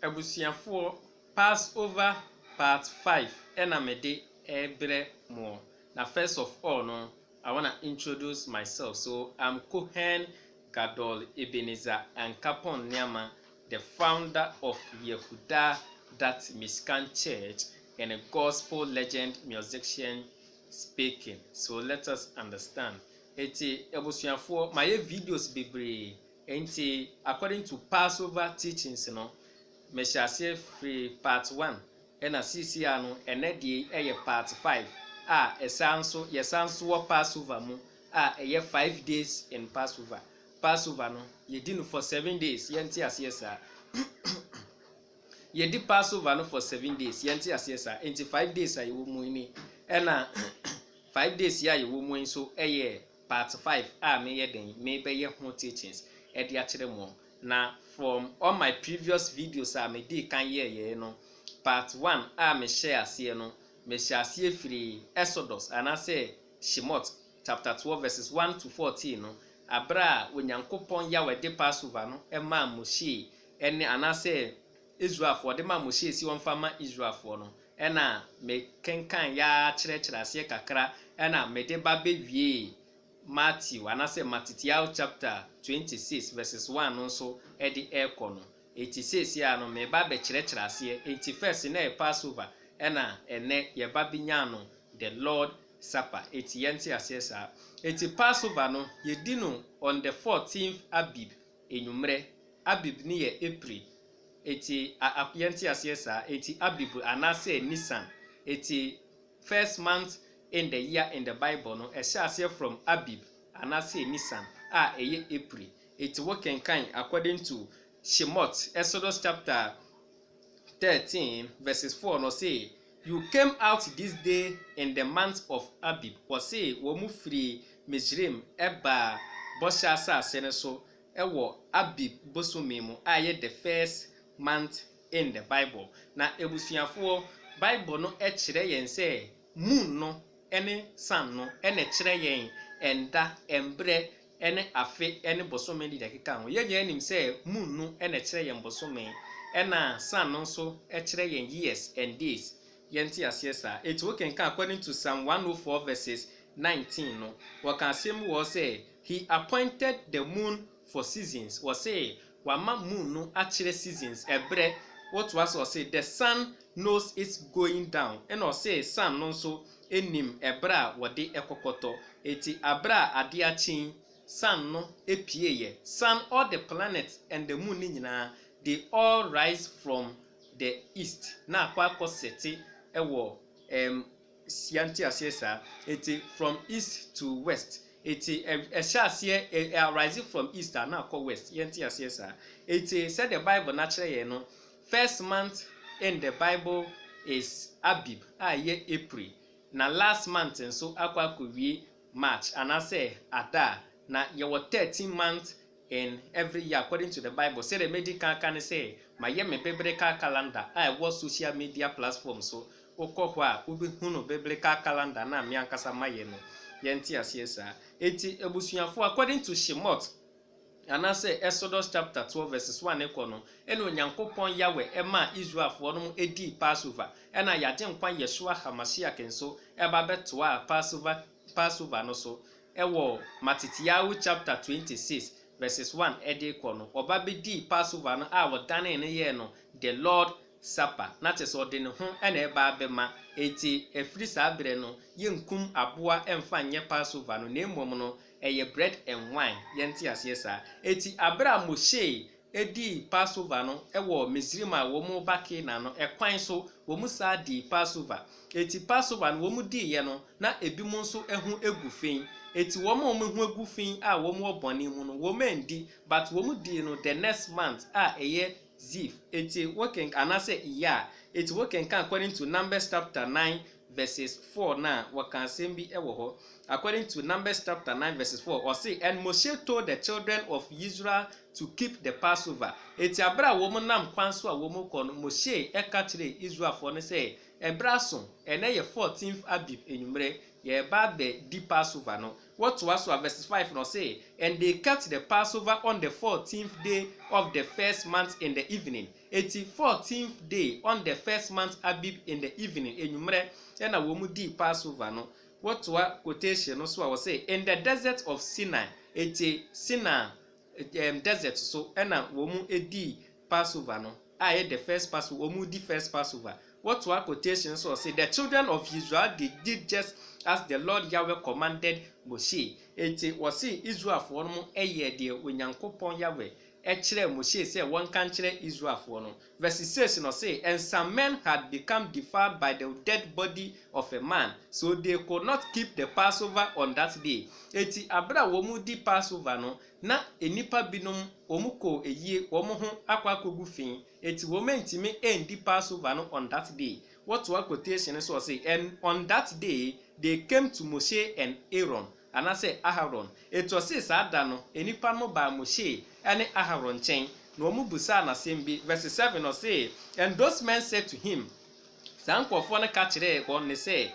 Ebusuafo Passover part 5 ena mede ebre mo. Now first of all no, I want to introduce myself. So I'm Cohen Gadol Ebenezer Ankapon Nyama, the founder of Yehuda Dat Mishkan Church and a gospel legend musician speaking. So let us understand. Eti ebusuafo my videos bebre. Enti according to Passover teachings no, Meshase free part 1 ena CCA no ene die eye part 5 esanso yesanso Passover mu eye 5 days in Passover. Passover no yedi no for 7 days yenti ase sa yedi Passover no for 7 days yenti ase sa enti 5 days ayewo mu ni ena 5 days ya ayewo mu so eye part 5 me ye den me be ye ho teachings e dia kire mo. Na from all my previous videos me dey kan ye no, part 1 me share ase no, me share ase free Exodus and I say Shemot chapter 12 verses 1 to 14 no, abra onyankopon ya wede Passover no e ma Moshe ene anase Israel for de ma Moshe si won fama Israel for no ena me kenkan ya kire ase kakra ena me de ba bewie Matthew anase Matthew chapter 26 verses 1 no so edi ekono 86 ya no me ba be kire ase 81st na Passover ena ene ye ba binya no the Lord Supper 80 ase sa 80 Passover no ye di no on the 14th Abib enumre Abib ni ye April 80 ase sa 80 Abib anase Nisan 80 first month in the year in the Bible no ese from Abib anase Nisan eye April. It working kind according to Shemot Exodus chapter 13 verses 4 no say you came out this day in the month of Abib or say wo mu free Mizraim eba bosha asase ne so ewo Abib bosome mu aye the first month in the Bible. Na ebusuafo Bible no kire yen say moon no ene sun no ene kire yen enda embre ene afe ene bosome di dakika ho ye nim say moon no ene kire yen bosome ena sun no so kire yen years and days yenti asesa it working can according to Psalm 104 verses 19 no what can say was say he appointed the moon for seasons was say wama moon no akire seasons ebre what was or say the sun knows it's going down and or say sun no so enim ebra wode ekokoto eti abra ade achin sun no epieye sun all the planets and the moon nyina they all rise from the east na akwa seti ewo sianti asesa eti from east to west eti eshase rising from east na akwa west yanti asesa eti said the Bible naturally no first month in the Bible is Abib aye April na last month nso akwa kowie March and I say Adar na ye 13 months in every year according to the Bible. Say the medical can say my ye me biblical calendar I was social media platform so okokwa ubi hunu biblical calendar na mi ankasa maye no yenti asiesa eti ebusuafo according to Shemot and I say Exodus chapter 12 verses 1 ekono eno onyankopon yawe ema Israel for no edi Passover ena yade nkwa Yeshua HaMashiach kenso eba betoa Passover no so ewo Matthew chapter 26 verses 1 edi ekono oba bedi Passover no wodane ne ye no the Lord Supper na chese ode ne ho ena eba abema eti efiri sabre no yenkum aboa emfa nye Passover no na mmom no eye bread and wine yenti asesa eti abra Moshe edi Passover no ewo Mizraim a wo mu bake na no ekwan so wo mu sa di Passover eti Passover no wo mu di ye no na ebi mu nso ehu egufin eti wo mu hu egufin a wo mu obone mu no wo mendi but wo mu di no the next month eye Ziv eti working anase iya eti working can according to Numbers chapter 9 verses 4 na wakan sembi ewo ho according to Numbers chapter 9 verses 4 or say and Moshe told the children of Israel to keep the Passover eti abra wo mu nam kwan so a wo mu kɔ no Moshe eka kire Israel for ne say ebraso ene ye 14th Abib enumre ye ba be di Passover no. What was verse 5 no say, and they kept the Passover on the 14th day of the first month in the evening. 14th day on the first month Abib in the evening. Enyumre na wo mu di Passover no. What was quotation no so I was say in the desert of Sinai. Sinai desert so na wo mu edi Passover no. The first Passover, wo mu di first Passover. What was quotation so say the children of Israel they did just as the Lord Yahweh commanded Moshe. Was say Israel for no de Onyankopon Yahweh kire Moshe say one can kire Israel for no. Verse 6 no say, and some men had become defiled by the dead body of a man, so they could not keep the Passover on that day. Abra wo mu di Passover no na enipa binom omuko eyie wo mu ho akwakogu fin. Wo mentimi endi Passover no on that day. What was quotation so say, and on that day they came to Moshe and Aaron, and I say Aharon. It was say sadano enipa no ba Moshe and Aharon chen. No mu busa na sembi. Verse 7 or say, and those men said to him, Sankofo na ka kire kon ne say,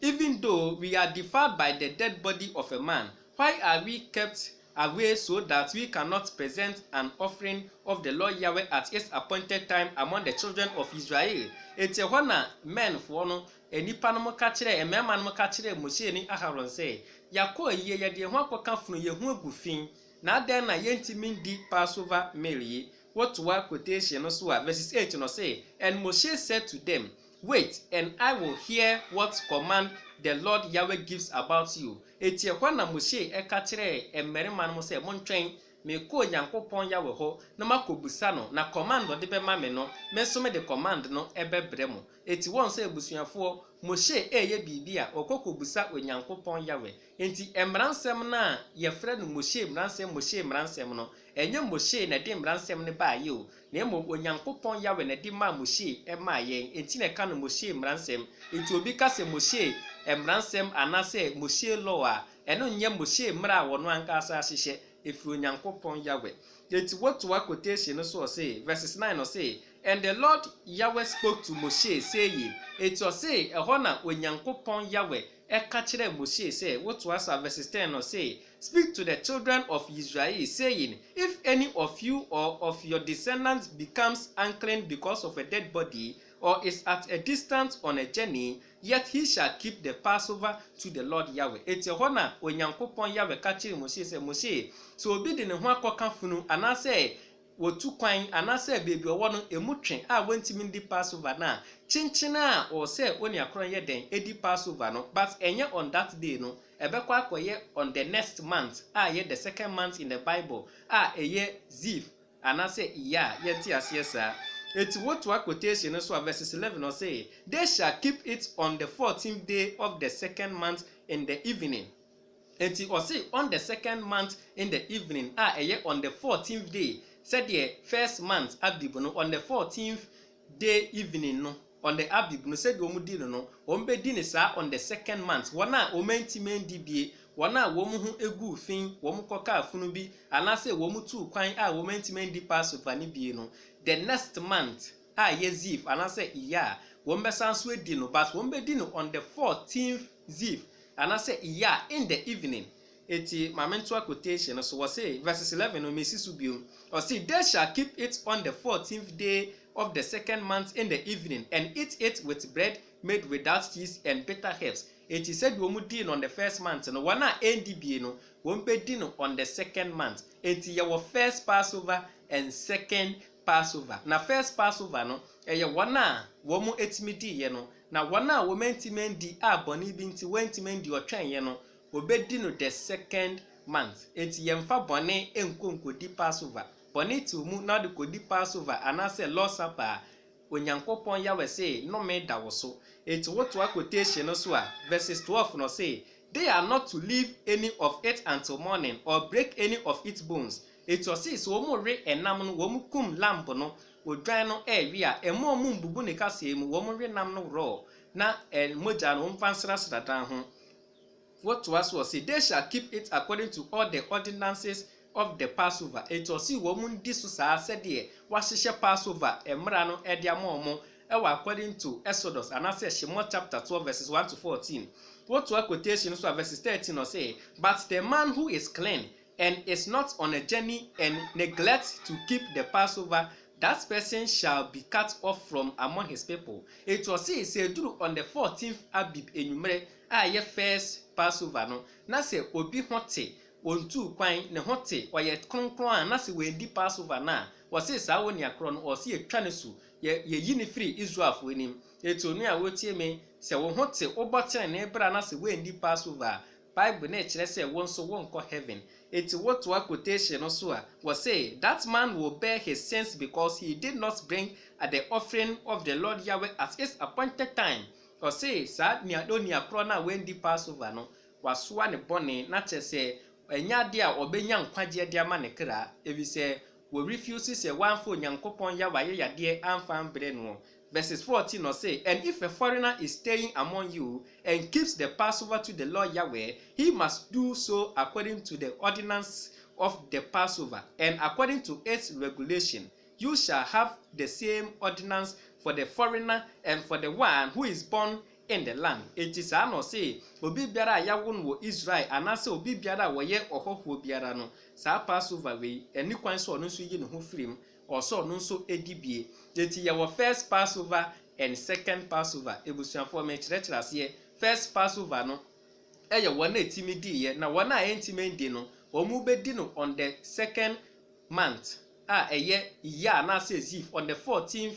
even though we are defiled by the dead body of a man, why are we kept away so that we cannot present an offering of the Lord Yahweh at its appointed time among the children of Israel? Eti hɔ na men for no enipa no ka kire emema no ka kire Moshe ni Aharon say, yakɔ yie ye de ho akɔka funu ye hu agufin na den na yentimi di Passover meal. What was quotation no so verse 8 no say, and Moshe said to them, wait, and I will hear what command the Lord Yahweh gives about you. Eti hɔ na Moshe ka kire emmerima no say, montwen me ko Nyankopon Yahweh ho na makobusa no na command de be ma me no me so me de command no ebebre mo. Eti won say ebusuafo Moshe eye bibia okokobusa Onyankopon Yahweh. Enti emransem na ye frɛ no Moshe mransem no enye Moshe na de mransem ne ba ye o na emo Onyankopon Yahweh na de ma Moshe e ma ye. Enti na ka no Moshe mransem. Enti obi ka se Moshe emransem anase Moshe law a eno nye Moshe mra wono ankasa ahyehyɛ efiri Onyankopon Yahweh. Enti what quotation so say verses 9 no say, and the Lord Yahweh spoke to Moshe saying, it was say ehɔ na Onyankopon Yahweh eka kire Moshe say, what was verses 10 no say, speak to the children of Israel saying, if any of you or of your descendants becomes unclean because of a dead body or is at a distance on a journey, yet he shall keep the Passover to the Lord Yahweh. Eti hɔ na Onyankopon Yahweh ka kire Moshe say, Moshe so obi de ne ho akɔka funu anase wotu kwan anase bebi owo no emutwe a wantimi ndi Passover na chinchina o say oni akron ye den edi Passover no, but enye on that day no ebekwa akoye on the next month ye the second month in the Bible eye Ziv anase iya yenti asiesa. Eti what quotation so verses 11 no say, they shall keep it on the 14th day of the second month in the evening. Eti o say on the second month in the evening eye on the 14th day. Said the first month Abib no on the 14th day evening no on the Abib no said omu di no ombe di ne sa on the second month wana omentimen di bie wana womu hu egu fin womu koka afunu bi anase womu tu kwan omentimen di Passover ni bie no the next month ye Ziv anase iya wombe sanso edi no but wombe di no on the 14th Ziv anase iya in the evening. Eti mamento quotation so was say verses 11 no mesi subio or say they shall keep it on the 14th day of the second month in the evening and eat it with bread made without yeast and bitter herbs. Eti said wo mu din on the first month no wana endi bie no wo mbe din on the second month. Eti your first Passover and second Passover. Na first Passover no eye wana wo mu etimi di ye no na wana wo mentimi di aboni bi nti wentimi di otwen ye no obedi no the second month. Enti yemfa bone enkonko di Passover bone ti mu na de kodi Passover anase Lord Supper Onyankopon Yahweh say no me da wo so. Enti what quotation no so verses 12 no say, they are not to leave any of it until morning or break any of its bones. It was say so mo re enam no wo mu kum lamb no odwan no wi a emo mu mbubu ne kase mu wo mo re nam no raw na moja no mfansra sradan ho. What was say, they shall keep it according to all the ordinances of the Passover. It was see woman this was said there was Passover emra no edia momo according to Exodus and I say Shemot chapter 12 verses 1 to 14. what to quotation so verse 13 or say, but the man who is clean and is not on a journey and neglects to keep the Passover, that person shall be cut off from among his people. It was say do on the 14th Abib enumere a first Passover no na say obi hote ontu kwan ne hote oye kronkron na say we di Passover na was say sa woni akro no o say etwa ne so ye yi ne free Israel fo enim eto nu a wotie me se wo hote obotere ne bra na say we di Passover Bible na kire say won so won ko heaven. It's what to a quotation also was say that man will bear his sins because he did not bring at the offering of the Lord Yahweh at its appointed time. Or say, Sir, near Donia Prona when the Passover no was one bonny, not to say, enya dia obenyan kwagye dia manekra if you say we refuses a one for nyankopon Yahweh ya dia amfan breno. Verses 14 or say, and if a foreigner is staying among you and keeps the Passover to the Lord Yahweh, he must do so according to the ordinance of the Passover and according to its regulation. You shall have the same ordinance for the foreigner and for the one who is born in the land. It is an or say, obi biara yawon wo Israel anase obi biara wo ye ohofo biara no sa Passover we eni kwan so no so yi ne ho firim also no so edibie. Yeti yawo first Passover and second Passover. Ebusuafo me kyerɛkyerɛ ase first Passover no eye wona etimi di ye na wona entimi di no omu be di no on the second month eye ya na say zif on the 14th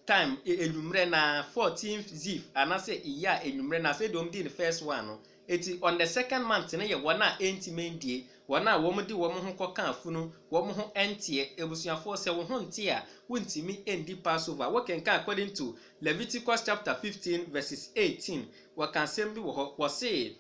time enumre na 14th zif anase iya enumre na say dom di the first one no eti on the second month na ye wona entimi die wona wo mu di wo mu ho koka afunu wo mu ho entie ebusuafo se wo ho ntie a wontimi endi Passover wo kenka according to Leviticus chapter 15 verses 18 we can say bi wo ho wo say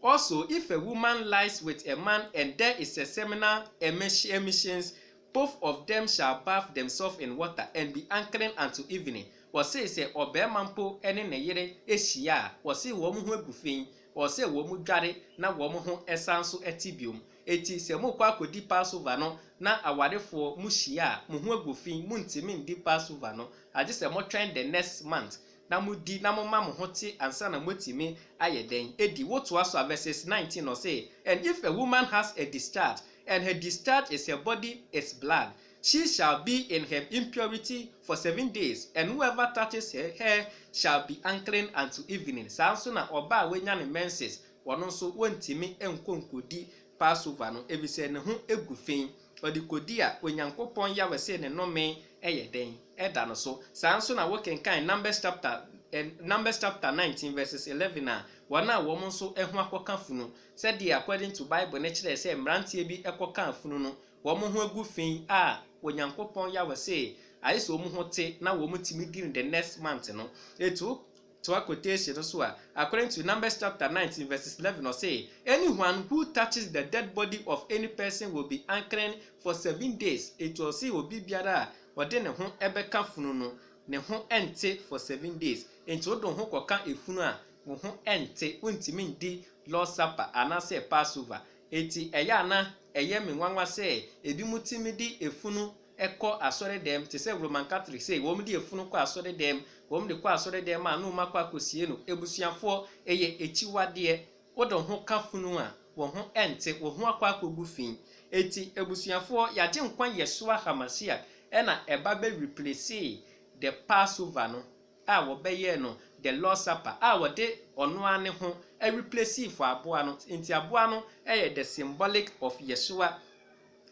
also if a woman lies with a man and there is a seminal emissions, both of them shall bathe themselves in water and be anchoring until evening. Was say obemampo ene ne yere ehia was say wo mu ho agufin was say wo mu dware na wo mu ho esanso etibium eti se mu kwa akodi Passover no na awarefo mu hia mu ho agufin mu ntimi ndi Passover no age se mo twen the next month na mu di na mo ma mo hote ansa na motimi ayeden edi woto aso verses 19 or say, and if a woman has a discharge and her discharge is her body is blood, she shall be in her impurity for 7 days, and whoever touches her hair shall be anchoring until evening. Sanso na oba wenya ne menses wono so wontimi enkonkodi Passover no ebise ne ho egufin odi kodi a onyankopon ya wese ne nome eyeden eda no so. Sanso na wokenkan Numbers chapter 19 verses 11 na wana wo mo so ehu akoka funu said the according to Bible ne kire say mrantie bi ekoka funu no wo mo ho agufin a onyankopon ya wese ayeso mo ho te na wo mo timi di in the next month no etu to a quotation so according to Numbers chapter 19 verses 11 or say, anyone who touches the dead body of any person will be anchoring for 7 days. It will say obi biara ode ne ho ebeka funu no ne ho ente for 7 days. Enti odo ho koka efunu a wo ho ente untimi ndi Lord Supper anase Passover. Eti eya na eye menwanwa se ebi mutimi di efunu eko asore dem te se Roman Catholic say wo mdi efunu ko asore dem wo mdi ko asore dem anu makwa kosie no ebusuafo eye echiwade odo ho ka funu a wo ho ente wo ho akwa akogu fin. Eti ebusuafo yaje nkwan Yeshua HaMashiach ena eba be replace the Passover no a wo beye no the Lord Supper a wo de ono ane ho e replace for aboa no enti aboa no the symbolic of Yeshua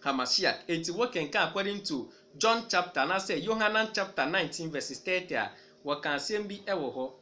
HaMashiach. Enti wo kenka according to John chapter na say Yohanan chapter 19 verses 30 wo kan sembi ewo ho.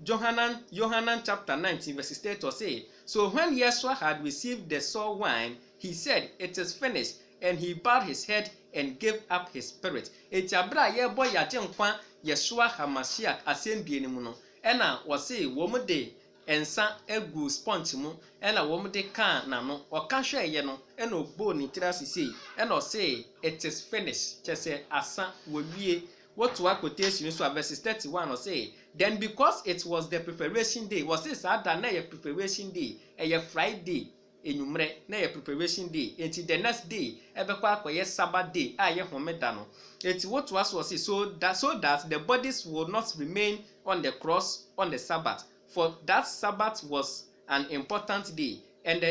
Yohanan chapter 19 verses 30 say, so when Yeshua had received the sour wine, he said, it is finished, and he bowed his head and gave up his spirit. Eti abra ye boy ya jenkwa Yeshua HaMashiach asembie ni mu no ena wo say wo mu de ensa egu sponge mu ena wo mu de kan na no o ka hwe ye no ena ogbo ni tira sisi ena o say it is finished chese asa wo wie what to quotation so verses 31 or say, then because it was the preparation day, was this that na ye preparation day a Friday enumre na ye preparation day until the next day ebekwa akoye Sabbath day a ye homeda no. Eti what was say so that the bodies will not remain on the cross on the Sabbath for that Sabbath was an important day, and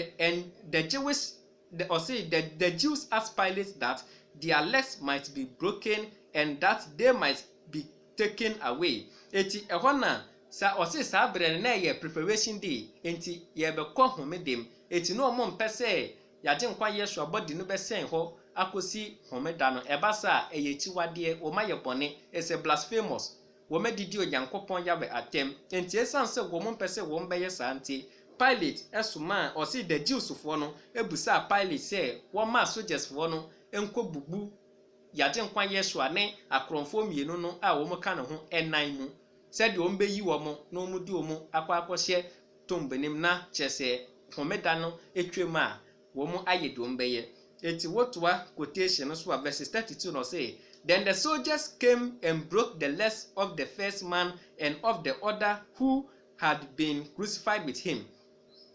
the Jews asked Pilate that their legs might be broken and that they might be taken away. Eti ɛhɔ na sa ɔse saa bere na ɛyɛ preparation day, enti yɛbɛkɔ homedem. Eti no ɔmo mpɛ sɛ yagye nkwa Yesu abɔde no bɛsɛn hɔ akosi homeda no. Ɛba sa ɛyɛ akyiwadeɛ, wɔma yɛ bɔne, ɛsɛ blasphemous. Wɔma didi Onyankopɔn Yahweh atem. Enti esan sɛ wɔmo mpɛ sɛ wɔn bɛyɛ saa nti Pilate ɛsoma ɔse the Jews foɔ no ebusa Pilate sɛ wɔma soldiers foɔ no enko bubu yagye nkwa Yesu ane akorɔmfoɔ mmienu no a wɔn ka ne ho ɛnan mu sɛ de wɔn bɛyi wɔn na wɔn di wɔn akɔhyɛ tombenim na kyerɛ homeda no etwam a wɔn ayɛ de wɔn bɛyɛ. Eti wotoa quotation no so a verses 32 no say, then the soldiers came and broke the legs of the first man and of the other who had been crucified with him.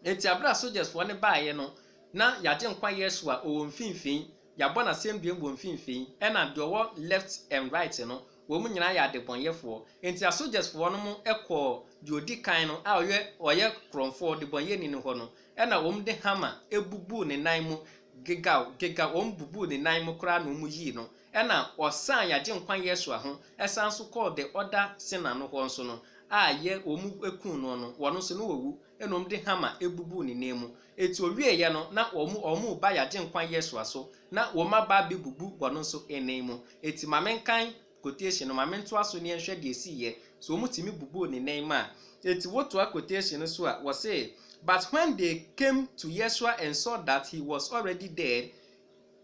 Eti abra soldiers for ne baayɛ no na yagye nkwa Yesu a ɔwɔ mfimfini yabɔ na sɛm biem wɔ mfimfini ɛna de ɔwɔ left and right no wɔn nyinaa yɛ adebɔnyɛfoɔ. Enti a soldiers foɔ no mo ɛkɔ de odi kan no a ɔyɛ krɔmfoɔ de bɔnyɛni no hɔ no ɛna wɔn de hammer ebubu ne nan mu gega wɔn bubu ne nan mu koraa na wɔn yi no ɛna ɔsan yagye nkwa Yesu ho ɛsan so kɔɔ de other sinner no hɔ nso no a yɛ wɔn ekun no wɔn nso no wɔwu ɛna wɔn de hammer ebubu ne nan mu. Eti owie yɛ no na wɔn ba yagye nkwa Yesu so na wɔn aba bebubu wɔn nso ɛnan mu. Eti maame nkan quotation no maame nto aso ne nhwɛ de esi yɛ so wɔn timi bubu ne nan mu a eti wotoa quotation no so a wɔ say, but when they came to Yeshua and saw that he was already dead,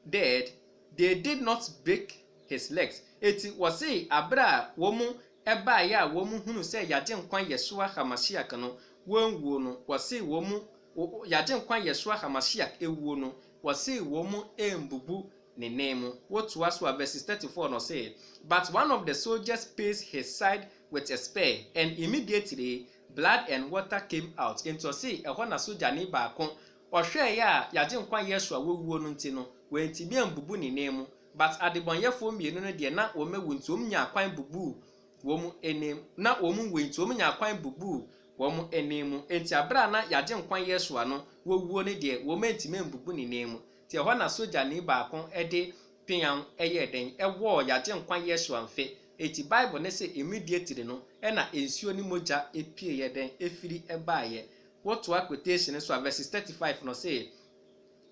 they did not break his legs. Eti wɔ say abra wɔn ɛba yɛ a wɔn hunu sɛ yagye nkwa Yeshua HaMashiach no wɔn wuo no wɔ say wɔn yagye nkwa Yeshua HaMashiach ewuo no wɔ say wɔn embubu ne nan mu. Wotoa so a verses 34 no say, but one of the soldiers pierced his side with a spear, and immediately blood and water came out. Into say ɛhɔ na soldier ne baako ɔhwɛ yɛ a yagye nkwa Yesu a wɔwuo no nti no wɔntimi ambubu ne nan mu, but adebɔnyɛfoɔ mmienu no deɛ na wɔn ewu nti wɔn nya kwan bubu wɔn anim na wɔn wɔ nti wɔn nya kwan bubu wɔn anim mu. Enti abra na yagye nkwa Yesu ano wɔwuo ne deɛ wɔn ntimi ambubu ne nan mu. Ti ɛhɔ na soldier ne baako ɛde pian ɛyɛ den ɛwɔ yagye nkwa Yesu amfe. Eti Bible ne say immediately no ɛna ensuo ni mogya epie yɛ den efiri ɛbaayɛ. Wotoa quotation so verses 35 no say,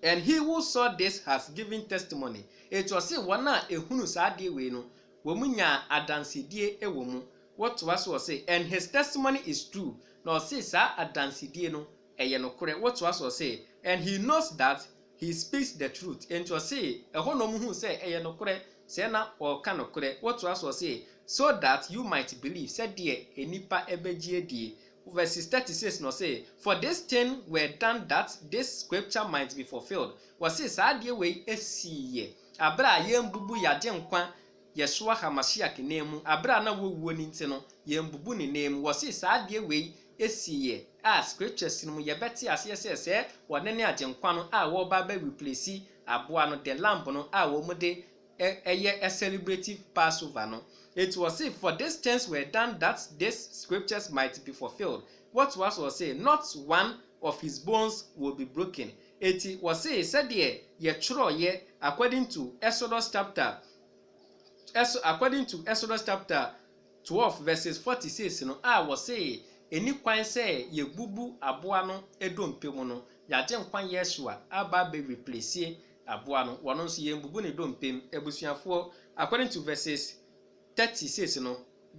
and he who saw this has given testimony. It was say wɔn a ehunu saa de wei no wɔn nya adansidie ɛwɔ mu. Wotoa so say, and his testimony is true. Na ɔse saa adansidie no ɛyɛ nokorɛ. Wotoa so say, and he knows that he speaks the truth. Enti ɔse ɛhɔ na ɔmo hu sɛ ɛyɛ nokorɛ sɛ na ɔka nokorɛ. Wotoa so say, so that you might believe. Sɛ deɛ enipa ɛbɛgye adie. Verses 36 no say, for this thing were done that this scripture might be fulfilled. Wɔse saa deɛ wei esiye abra a yɛmbubu yagye nkwa Yeshua HaMashiach name, abra na wɔwuo ne nti no yɛmbubu ne name. Wɔse saa deɛ wei esiye a scriptures no yɛbɛte aseɛ sɛ wɔne ne agye nkwa no a wɔba ba replace aboa no the lamb no a wɔn de a celebrative Passover no. It was said, for these things were done that these scriptures might be fulfilled. What was say, not one of his bones will be broken. It was said ye according to Exodus chapter 12 verses 46 no was say eni kwan say ye bubu aboa no edompem no yagye nkwan Yeshua aba be replace aboa no wono nso ye bubu ne dompem ebusuafo. According to verses 36 no,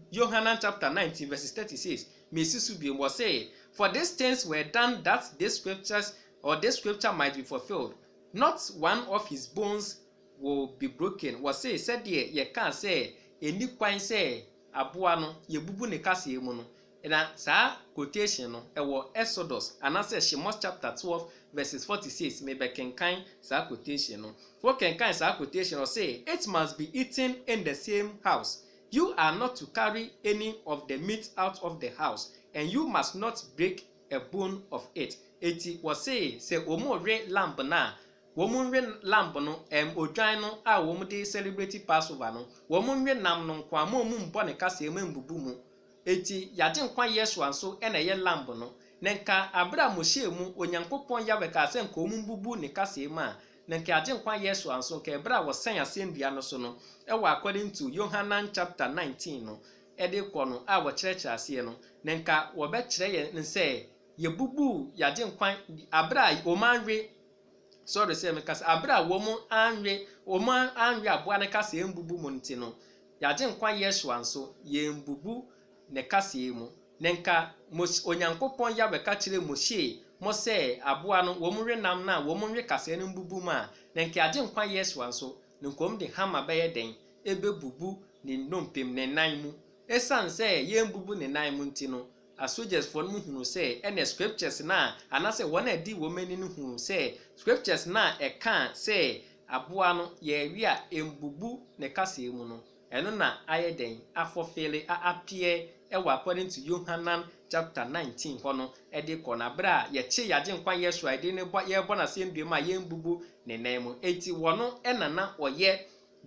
Yohanan chapter 19 verses 36 mesisu bi was say, for these things were done that these scriptures or this scripture might be fulfilled, not one of his bones will be broken. Was say said ye can say eni kwan say aboa no ye bubu ne kase mu no. Na saa quotation no ɛwɔ Exodus anase Shemos chapter 12 verses 46 me bekenkan saa quotation no. For kenkan saa quotation no say, it must be eaten in the same house. You are not to carry any of the meat out of the house, and you must not break a bone of it. Eti was say omo re lamb na womun re lamb no odwan no a womu de celebrate Passover no womun re nam no kwa mo mu mbo ne kase mu mbubu mu eti yagye nkwa Yeshua nso na ye lamb no na nka abra Moshe mu Onyankopɔn Yahweh ka sɛ nka omumbubu ne kasem a na nka yagye nkwa Yeshua nso nka abra wo san asɛndua no so no ɛwɔ according to Yohanan chapter 19 no ɛde kɔ no a wɔ kyerɛkyerɛ ase no na nka wo bɛkyerɛ ye nsɛ yebubu yagye nkwa abra omanwe sorry sɛ me kasa abra wo mu anwe aboa ne kasem bubu mu nti no yagye nkwa Yeshua nso ye mbubu ne kasem mu na nka Onyankopɔn Yahweh ka kyerɛ Moshe mo sɛ aboa no wo mu renam na wo mu nwe kasem no mbubu ma na nka yagye nkwa Yeshua nso ne nkom de hama bɛyɛ den ebebubu ne nnompem ne nan mu esan sɛ ye mbubu ne nan mu nti no asogers for no hunu sɛ ɛna scriptures na anase wɔn a di wɔn ani no hunu sɛ scriptures na ɛka sɛ aboa no yɛ wi a embubu ne kasem mu no ɛno na ayɛ den afɔfele appear ɛwɔ according to Yohanan chapter 19 hɔ no ɛde kɔ na bra yɛkye yagye nkwa Yeshua ɛde ne yɛbɔ na sɛm ma yɛmbubu ne nan mu eti wɔno ɛnana ɔyɛ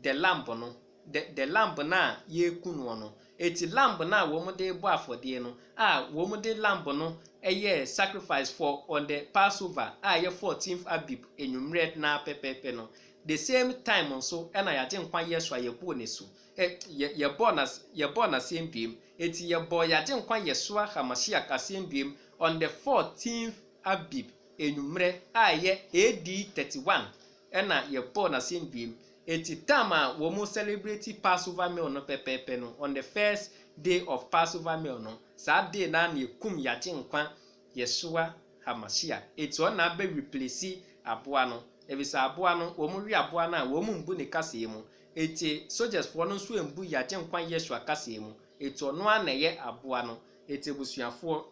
the lamb no the lamb na yɛkunu no eti lamb na wɔn de bɔ afɔdeɛ no a wɔn de lamb no ɛyɛ sacrifice for on the Passover a yɛ 14th Abib enwumrɛ na pɛpɛpɛ no the same time nso ɛna yagye nkwa Yeshua yɛbɔ ne so yɛbɔ na sɛm biem eti yɛbɔ yagye nkwa Yeshua HaMashiach asɛm biem on the 14th Abib enwumrɛ a yɛ AD 31 ɛna yɛbɔ na sɛm biem eti time a wɔn celebrate Passover meal no pɛpɛpɛ no on the first day of Passover meal no saa day na ekum yagye nkwa Yeshua HaMashiach eti ọ na abɛ replace aboa no ebisa aboa no wɔn wi aboa na wɔn mbu ne kasem mu eti soldiers for no nso embu yagye nkwa Yeshua kasem mu eti ɔno ana yɛ aboa no eti busuafo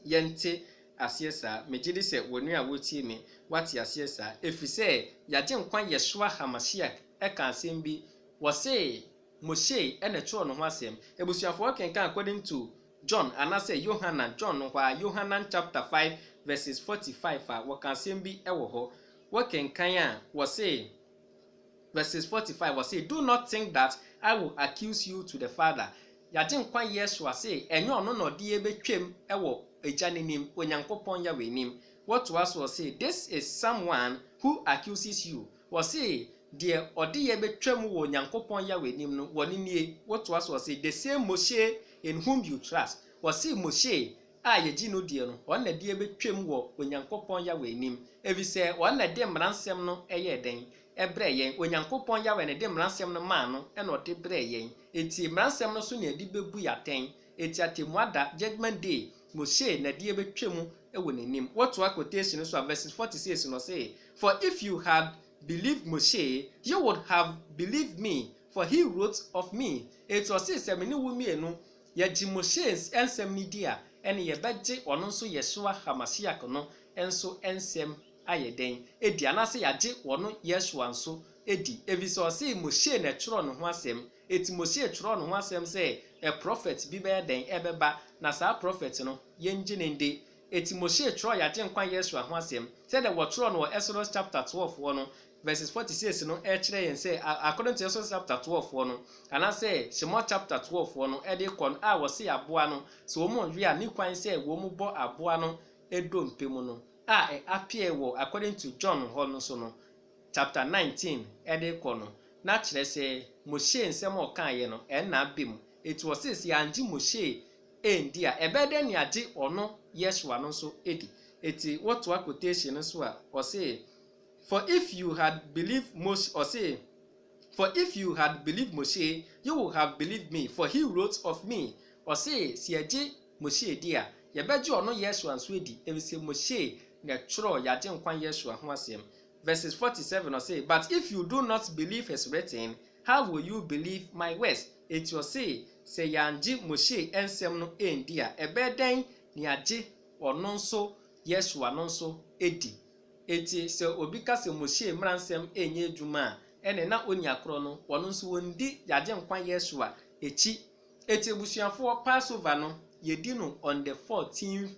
yɛnte aseɛ saa megye di sɛ wɔn a wɔtie me wate aseɛ saa efisɛ yagye nkwa Yeshua HaMashiach ɛka asɛm bi wɔse Moshe ɛna kyerɛ no ho asɛm ebusuafo kenkan according to John anase Yohanan John no hɔ Yohanan chapter 5 verses 45 a wɔka asɛm bi ɛwɔ hɔ wɔkenkan a wɔse verses 45 wɔse do not think that I will accuse you to the Father yagye nkwa Yeshua se ɛnyɛ ɔno na ɔde yɛbɛtwam ɛwɔ agya n'anim Onyankopɔn Yahweh anim what was say this is someone who accuses you wɔse deɛ ɔde yɛbɛtwam wɔ Onyankopɔn Yahweh anim no wɔne nie what was say the same Moshe in whom you trust wɔse Moshe a yɛgye no die no ɔno na de yɛbɛtwam wɔ Onyankopɔn Yahweh anim efisɛ ɔno na de mmaransɛm no ɛyɛ den ɛbrɛ yɛn Onyankopɔn Yahweh na de mmaransɛm no maa no ɛna ɔde brɛ yɛn eti mmaransɛm no so na ɛde bɛbu yɛatɛn eti atemuada judgment day Moshe na de yɛbɛtwam ɛwɔ n'anim wɔto quotation so verse 46 no say for if you had believed Moshe you would have believed me for he wrote of me eti ɔse sɛ me ne wo mienu yɛgye Moshe nsɛm ni di a ɛne yɛbɛgye ɔno nso Yeshua HaMashiach no ɛnso nsɛm ayɛ den edi anase yagye ɔno Yeshua nso edi efisɛ ɔse Moshe na kyerɛ no ho asɛm eti Moshe kyerɛ no ho asɛm sɛ a prophet bi bɛyɛ den ɛbɛba na saa prophet no yɛngye ne nde eti Moshe kyerɛ yagye nkwa Yeshua ho asɛm sɛ de wɔkyerɛ no wɔ Exodus chapter 12 wɔ no verses 46 no ɛkyerɛ yɛn sɛ according to Exodus chapter 12 wɔ no anasɛ Shemot chapter 12 wɔ no ɛde kɔ no a wɔse aboa no so wɔn wi a ne kwan sɛ wɔn bɔ aboa no edompe mu no a appear wɔ according to John hɔ no so no chapter 19 ɛde kɔ no na kyerɛ sɛ Moshe nsɛm a ɔkaeɛ no ɛna abem eti wɔse sɛ angye Moshe endi a ɛbɛdɛ ne agye ɔno Yeshua no nso edi eti wɔto quotation no so a ɔse for if you had believed Moshe ɔse for if you had believed Moshe you would have believed me for he wrote of me ɔse si agye Moshe di a yɛbɛgye ɔno Yeshua nso edi efisɛ Moshe na kyerɛ yagye nkwa Yeshua ho asɛm verses 47 ɔse but if you do not believe his written how will you believe my words eti ɔse sɛ yangye Moshe nsɛm no endi a ɛbɛdɛn ne agye ɔno nso Yeshua no nso edi eti sɛ obi ka sɛ Moshe mmaransɛm enye adwuma a ɛne na oni akorɔ no ɔno nso wɔndi yagye nkwa Yeshua echi eti busuafoɔ Passover no yɛdi no on the 14th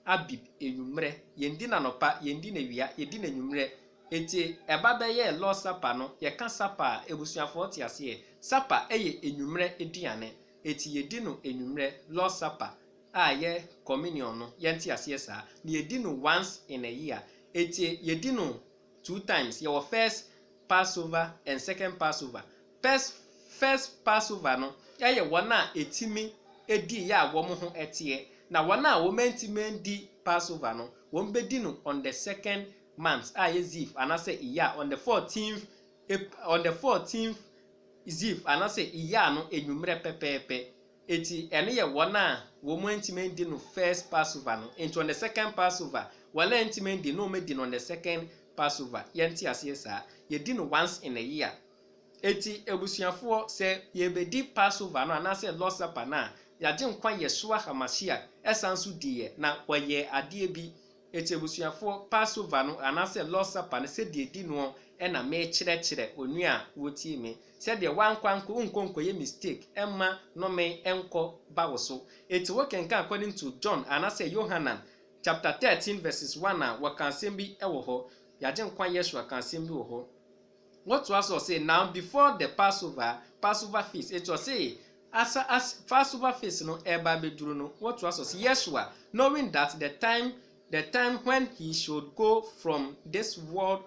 Abib enwumrɛ yɛndi na nɔpa yɛndi na wia yɛdi na enwumrɛ eti ɛba bɛyɛ Lord Supper no yɛka supper a ebusuafoɔ te aseɛ supper ɛyɛ enwumrɛ aduane eti yedi no enwumre Lord Supper a ye communion no yenti ase saa na yedi no once in a year eti yedi no 2 times your first Passover and second Passover. First Passover no ye one a etimi edi ya wo mo ho etie na one a wo mentimi di Passover no wo mbedi no on the second month a ye Ziv anase iya on the 14th Ziv anase iya no enwumre pepepe eti ene ye one a wo mentimi di no first Passover no into on the second Passover wala mentimi di no medi no on the second Passover yenti ase saa ye di no once in a year eti ebusuafo se ye bedi Passover no anase Lord Supper na yaje nkwa Yeshua HaMashiach esanso diye na waye ade bi eti ebusuafo Passover no anase Lord Supper ne se die di no na me kyerɛkyerɛ onua wotie me se de wankwanko nkonko ye mistake emma no me enko bawoso eti wokenka according to John anase Yohanan chapter 13 verses 1 a wakansem bi ewo ho yaje nkwa Yeshua kansem bi wo ho. What was also say now before the Passover feast it was say as Passover feast no eba beduru no what was also say Yeshua knowing that the time when he should go from this world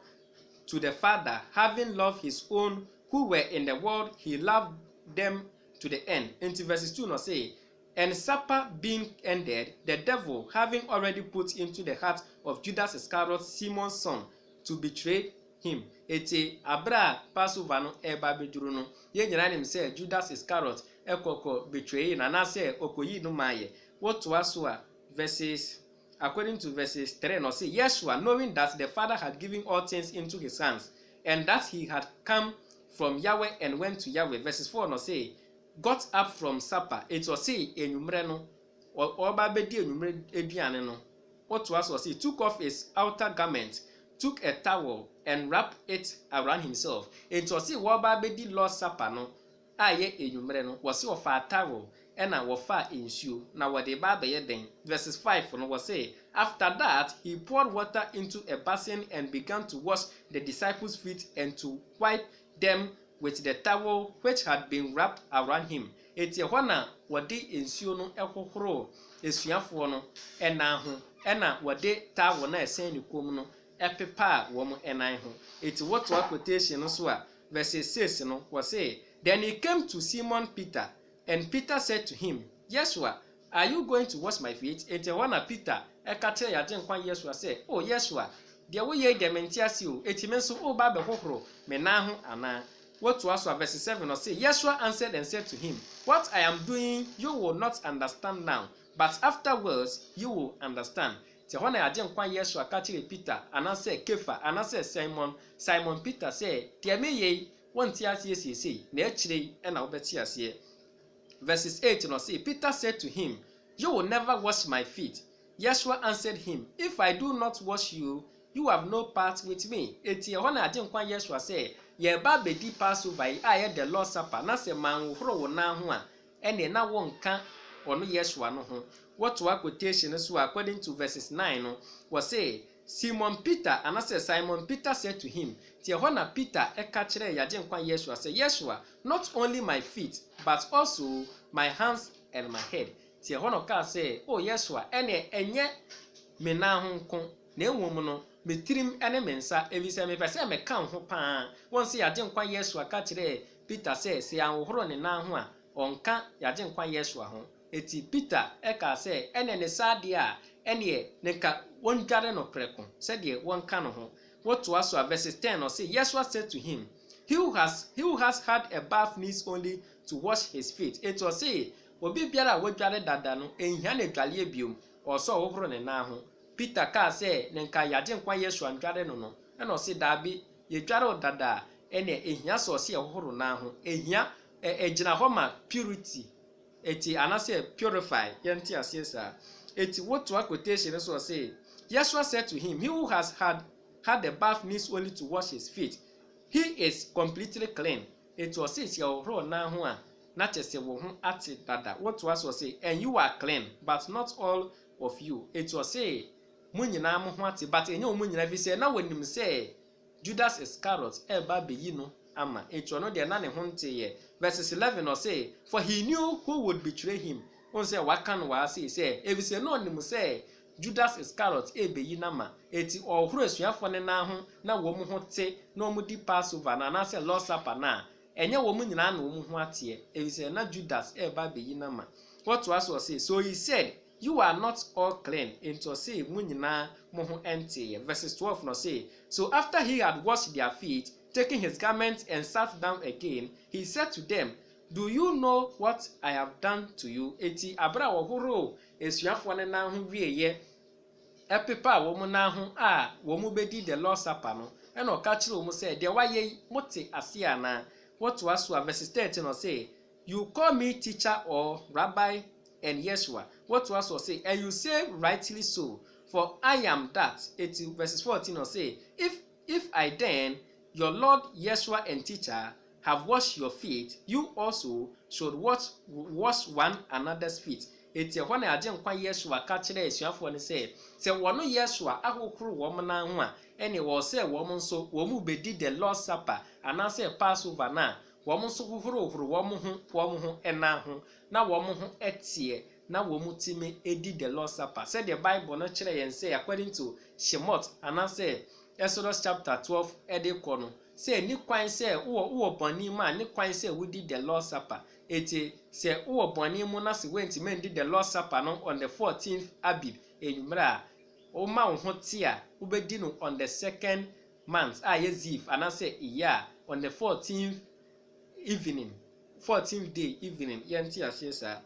to the Father, having loved his own who were in the world, he loved them to the end. Into verses 2 no say, and supper being ended, the devil having already put into the heart of Judas Iscariot, Simon's son, to betray him. Eti abra Passover no eba beduru no ye nyina nim say Judas Iscariot ekoko betray na na say okoyi no maye. What was so verses according to verses 3 no say Yeshua knowing that the Father had given all things into his hands and that he had come from Yahweh and went to Yahweh. Verses 4 no say got up from supper. It was say enwumre no oba bedi enwumre eduane no. What was say took off his outer garment, took a towel and wrapped it around himself. It was say oba bedi Lord Supper no aye enwumre no was say of a towel ena wofa insuo na wode ba beye den. Verses 5 no was say after that he poured water into a basin and began to wash the disciples' feet and to wipe them with the towel which had been wrapped around him. Eti ho na wode insuo no ekohoro esuafo no ena ho ena wode towel na esen ni kom no epepa wo mo enan ho. Eti what quotation no so a verses 6 no was say then he came to Simon Peter and Peter said to him, Yeshua, are you going to wash my feet? Eti ho na Peter ekate ya jenkwa Yeshua say, oh Yeshua, dia wo ye dementiasi o eti menso o ba be hohoro me na ho ana. What was verse 7 no say Yeshua answered and said to him, what I am doing you will not understand now, but afterwards you will understand. Ti ho na ya jenkwa Yeshua ka kire Peter anase Kefa anase Simon Peter say, dia me ye wonti ase na akire e na obeti ase. Verses 8 no say Peter said to him, you will never wash my feet. Yeshua answered him, if I do not wash you, you have no part with me. Eti ho na ajenkwa Yeshua say ye ba bedi Passover aye the Lord Supper na se man horo wo na ho a ene na wonka ono Yeshua no ho. What quotation so according to verses 9 no was say Simon Peter anase Simon Peter said to him, ti ho na Peter eka kire ya ajenkwa Yeshua say Yeshua, not only my feet but also my hands and my head. Ti ho no ka say oh Yeshua ene enye me na ho nko na enwom no metirim ene mensa evise me pese me kan ho pa won se yaje nkwa Yeshua ka kire Peter se anhoro ne na ho a onka yaje nkwa Yeshua ho. Eti Peter eka se ene ne sade a ene ne ka wondware no preko se de wonka no ho. What was verses 10 or say Yeshua said to him, he who has had a bath needs only to wash his feet. It was say obi biara wodware dada no enhia na dwale biom oso wohoro ne na ho. Peter ka say ne nka yaje nkwa Yeshua ndware no no na o se dabi ye dware dada ene ehia so se wohoro na ho ehia ejina ho ma purity eti anase purify yenti asesa. Eti what quotation so say Yeshua said to him, he who has had the bath needs only to wash his feet, he is completely clean. It was says your ro na ho a na chese wo ho ate dada. What was say and you are clean but not all of you. It was say munyina mo ho ate but enye munyina fi say na wonim say Judas Iscariot eba beyi no ama etu no de na ne ho nte ye verses 11 or say, for he knew who would betray him. On say what can we say? If you say no him say Judas Iscariot ebeyi nama eti ohuru esuafo ne na ho na wo mu ho te na omu di Passover na say Lord Supper na enye wo mu nyina na wo mu ho ate if you say na Judas eba beyi nama. What was say? So he said, you are not all clean into say mu nyina mo ho ente. Verses 12 no say, so after he had washed their feet, taking his garments and sat down again, he said to them, do you know what I have done to you? Eti abra ohoro esuafo ne na ho wieye epepa wo mu na ho a wo mu bedi the Lord Supper no e no ka kire wo mu say de waye mote ase ana. What was verse 13 no say, you call me teacher or rabbi and Yeshua. What was say, and you say rightly so, for I am that. Verses 14 no say, if I then your Lord Yeshua and teacher have washed your feet, you also should wash one another's feet. Eti ehwa na agye nkwa Yeshua ka kire esuafo ne say wono Yeshua ahokuru wo mo na ho a ene wo say wo mo nso wo mu bedi the Lord Supper ana say Passover na wo mo nso hohoro wo mo ho ena ho na wo mo ho etie na wo mu time edi the Lord Supper. Say the Bible no kire yen say according to Shemot ana say Exodus chapter 12 ede kono say ni kwan say wo boni ma ni kwan say we did the Lord Supper. Eti say wo boni mu na se went men did the Lord Supper no on the 14th Abib enumra o ma wo ho tie a wo bedi no on the second month a Ziv ana say iya on the 14th evening 14th day evening yenti asiesa.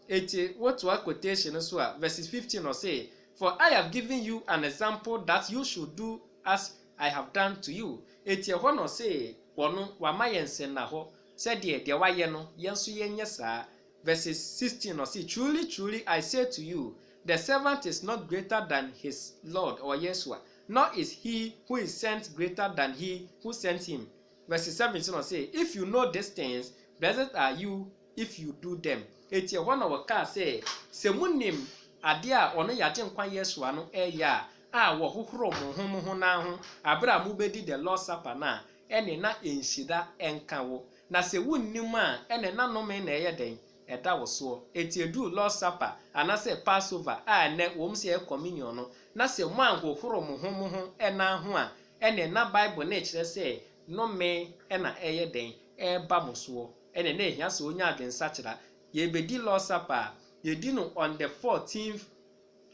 Eti what quotation so verses 15 or say, for I have given you an example that you should do as I have done to you. Eti ehwo no say wono wa mayense na ho said de waye no yenso yenye saa. Verses 16 or say, truly I say to you, the servant is not greater than his Lord or Yeshua, nor is he who is sent greater than he who sent him. Verses 17 or say, if you know these things, blessed are you if you do them. Eti ehwo no waka say se munim ade a ono yagye nkwa Yeshua no eya a wo hohoro mo ho na ho abra mu bedi the Lord Supper na ene na enhyida enka wo na se wunnim a ene na no me na eye den eda wo so. Eti edu Lord Supper ana se Passover a ne wo mse communion no na se mo anhohoro mo ho ena ho a ene na Bible na kire se no me ena eye den eba mo so ene na ehia se onya adwensa kira ye bedi Lord Supper ye di no on the 14th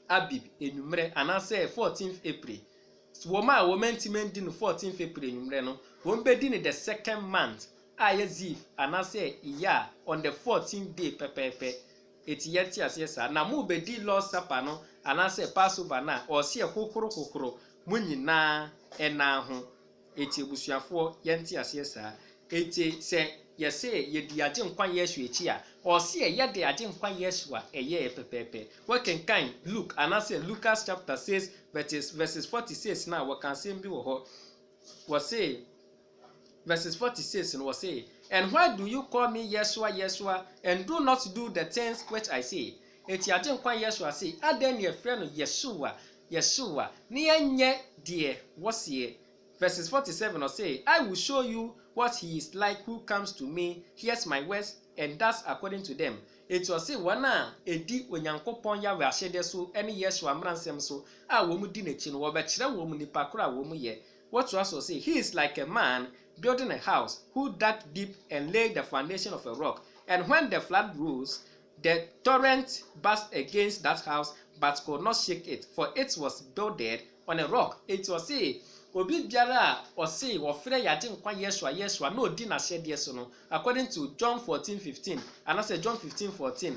Abib enumre ana say 14th April. Woma womentimen di no 14th April enumre no won bedi ni the second month a ye Ziv ana say iya on the 14th day pepepe. Eti yeti asiesa na mu bedi Lord Supper no ana say Passover na o se kokoro munyina ena ho. Eti ebusuafo yenti asiesa eti se yese ye di agye nkwa Yesu echi a o se ye de agye nkwa Yesu a eye pepepe. We can kind Luke and say Lucas chapter 6 verses 46 now we can see bi wo ho. We say verses 46 and we say, and why do you call me Yeshua and do not do the things which I say? Eti agye nkwa Yesu say aden ye frɛ no Yeshua ni enye de wo se. Verses 47 or say, I will show you what he is like who comes to me, hears my words, and does according to them. It was say, wana edi onyankopon ya we ahyede so ene Yesu amransem so a wo mu di n'echi no wo be kire wo mu nipa koro a wo mu ye. What was also say, he is like a man building a house who dug deep and laid the foundation of a rock, and when the flood rose, the torrent burst against that house but could not shake it, for it was builded on a rock. It was say obi biara o say wo frɛ yagye nkwa Yeshua na odi na hyede so no according to John 14:15 and I say John 15:14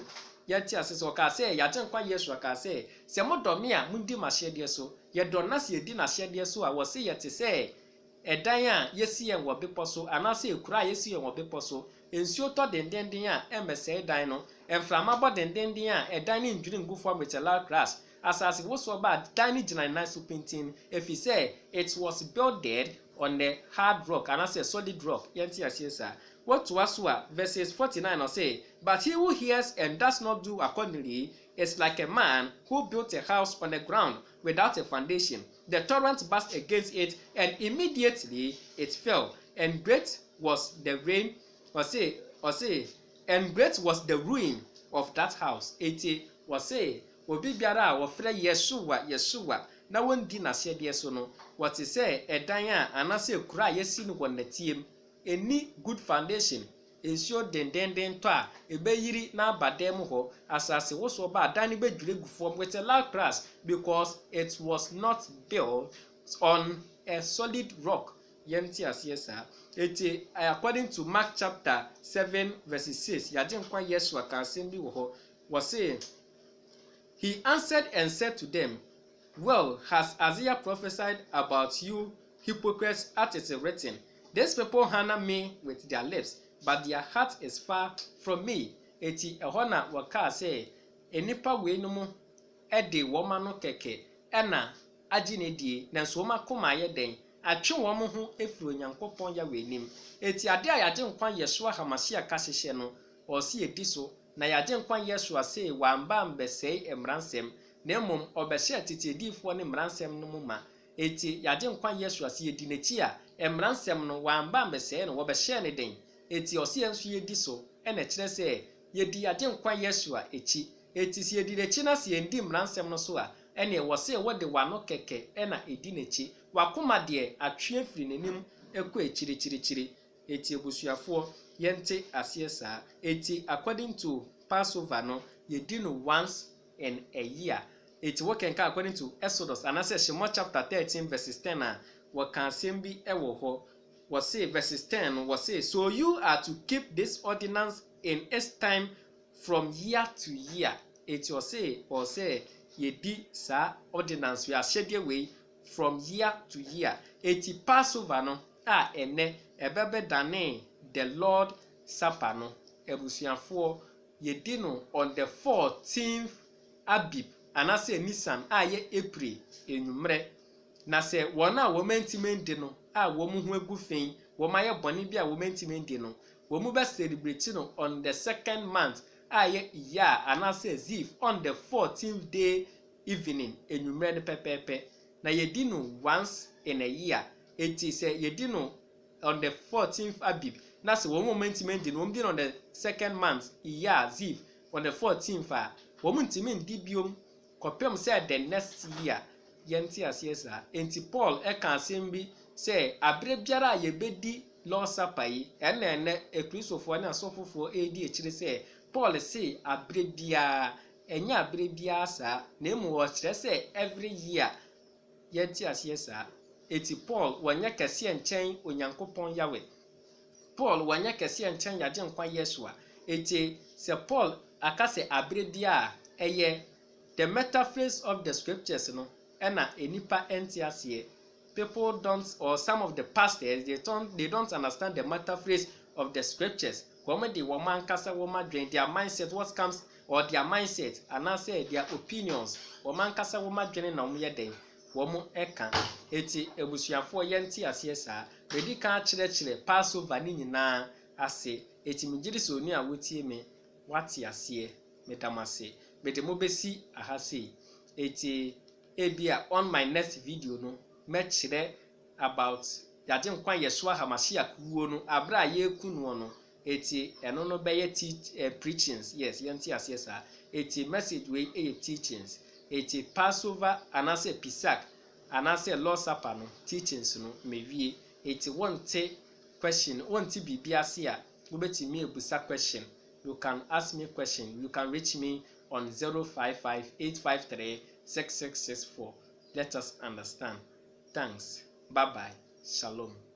yati asese o ka say yagye nkwa Yeshua ka say se modome a mundi ma hyede so ye don na se edi na hyede so a wo say yete say edan a yesi ye wo bepo so ana say ekura yesi ye wo bepo so ensuo to dendenden a emese dan no emframa bo dendenden a edan ni ndwiri ngufo metal grass asase wo so ba tiny gina so painting if he say it was built on the hard rock and I say solid rock yenti asiesa. What was verses 49 or say, but he who hears and does not do accordingly is like a man who built a house on the ground without a foundation. The torrent burst against it and immediately it fell, and great was the rain or say ɔse and great was the ruin of that house. Eti wɔse obi biara a wɔfrɛ Yeshua na wɔndi n'ahyɛdeɛ so no wɔte sɛ ɛdan a anase kura a yɛsi no wɔ n'atiem eni good foundation nsuo dendenden tɔ a ebeyiri n'abadan mu hɔ asase wosoɔ ba adan no bedwire gu fam with a loud crash because it was not built on a solid rock. Yɛnti aseɛ saa. Eti according to Mark chapter 7 verse 6 yagye nkwa Yeshua ka asɛm bi wɔ hɔ wɔse he answered and said to them, well has Isaiah prophesied about you hypocrites as it is written, these people honor me with their lips but their heart is far from me. Eti ɛhɔ na wɔkaa sɛ enipa wei no mu ɛde wɔn ano kɛkɛ ɛna agye ne die nanso wɔn akoma ayɛ den atwe wɔn ho efiri Onyankopɔn Yahweh anim. Eti ade a yagye nkwa Yeshua Hamashia ka hyehyɛ no ɔsi edi so na yagye nkwa Yeshua sɛ wamba mbɛsɛe mmaransɛm na mmom ɔbɛhyɛ tete ediifoɔ ne mmaransɛm no mu ma. Eti yagye nkwa Yeshua sɛ yedi n'akyi a mmaransɛm no wamba mbɛsɛe no wɔbɛhyɛ ne den. Eti ɔsi yɛn nso yedi so ɛna kyerɛ sɛ yedi yagye nkwa Yeshua akyi. Eti si yedi n'akyi na si yɛndi mmaransɛm no so a ɛne wɔse wɔde wano kɛkɛ ɛna edi n'akyi wakoma deɛ atwe afiri n'anim ɛkɔ akyirikyirikyiri. Eti ebusuafoɔ yɛnte aseɛ saa. Eti according to Passover no yedi no once in a year. Eti wɔkenka according to Exodus anase Shemot chapter 13 verses 10 a wɔka asɛm bi ɛwɔ hɔ wɔse verses 10 no wɔse so you are to keep this ordinance in its time from year to year. Eti ɔse yedi saa ordinance we ahyɛdeɛ wei from year to year. Eti Passover no a ene ɛbɛbɛdane the Lord Supper no ebusuafoɔ yedi no on the 14th Abib anase Nisan a yɛ April enwumrɛ. Na sɛ wɔn a wɔn ntimi ndi no a wɔn ho egu fin wɔn ayɛ bɔne bi a wɔn ntimi ndi no wɔn bɛ celebrate no on the 2nd month a yɛ Iyar anase Ziv on the 14th day evening enwumrɛ no pɛpɛɛpɛ. Na yedi no once in a year. Eti sɛ yedi no on the 14th Abib na sɛ wɔn ntimi ndi no wɔn di no on the 2nd month Iyar Ziv on the 14th a wɔn ntimi ndi biom kɔpem sɛ the next year. Yɛnti aseɛ saa. Enti Paul ɛka asɛm bi sɛ abere biara a yɛbɛdi Lord Supper yi ɛnɛ ekristofoɔ ne asɔfofoɔ edi akyire sɛ Paul se abere biara ɛnyɛ abere biara saa na emu wɔkyerɛ sɛ every year. Yɛnti aseɛ saa. Eti Paul wɔnyɛ kɛseɛ nkyɛn Onyankopɔn Yahweh. Paul wɔnyɛ kɛseɛ nkyɛn yagye nkwa Yeshua. Eti sɛ Paul aka sɛ abere biara ɛyɛ the metaphrase of the scriptures no ɛna enipa ɛnti aseɛ. People don't, or some of the pastors they don't understand the metaphrase of the scriptures. Wɔn de wɔn ankasa wɔn adwene their mindset what comes or their mindset anaasɛ their opinions wɔn ankasa wɔn adwene na wɔn yɛ den wɔn ɛka. Eti ebusuafoɔ yɛnti aseɛ saa. Bedi kan akyerɛkyerɛ Passover ne nyinaa ase. Eti megyere sɛ oni a wotie me wate aseɛ medamase mede mo besi ahase. Eti ebia on my next video no mɛkyerɛ about yagye nkwa Yeshua Hamashia kuwo no abra yɛku no no. Eti ɛno no bɛyɛ preachings. Yes yɛnti aseɛ saa. Eti message we teachings. Eti Passover anase Pesach anase Lord Supper no teachings no mewie. Eti wonte question wonte bibi ase a wobetimi ebusa question. You can ask me question. You can reach me on 055-853-6664. Let us understand. Thanks. Bye bye. Shalom.